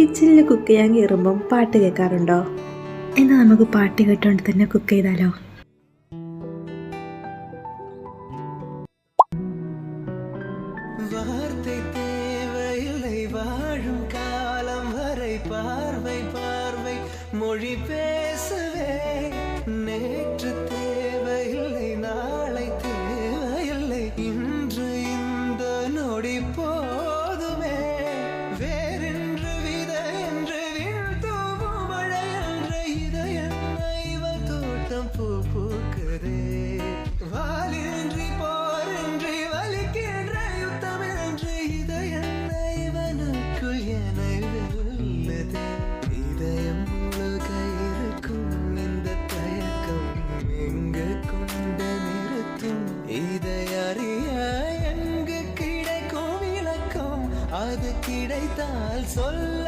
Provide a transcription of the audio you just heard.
കിച്ചണിൽ കുക്ക് ചെയ്യാൻ കയറുമ്പം പാട്ട് കേൾക്കാറുണ്ടോ? എന്നാൽ നമുക്ക് പാട്ട് കേട്ടുകൊണ്ട് തന്നെ കുക്ക് ചെയ്താലോ? வார்த்தை தேவையில்லை வாழும் காலம் வரை பார்வை பார்வை மொழி பேசவே நேற்று தேவையில்லை நாளை தேவையில்லை இன்று இந்த நொடி போதுமே வேறென்று விதை என்று வீழ்த்தூவும் மழை என்ற இதயம் இவன் தோட்டம் பூ பூக்குதே வாலின்றி போரின்றி வலிக்கின்ற யுத்தமின்றி இதயம் இவனுக்குள் என வெல்லுதே இதயம் முழுக இருக்கும் இந்த தயக்கம் எங்கு கொண்டு நிறுத்தும் இதை அறிய எங்கு கிடைக்கும் விளக்கம் அது கிடைத்தால் சொல்ல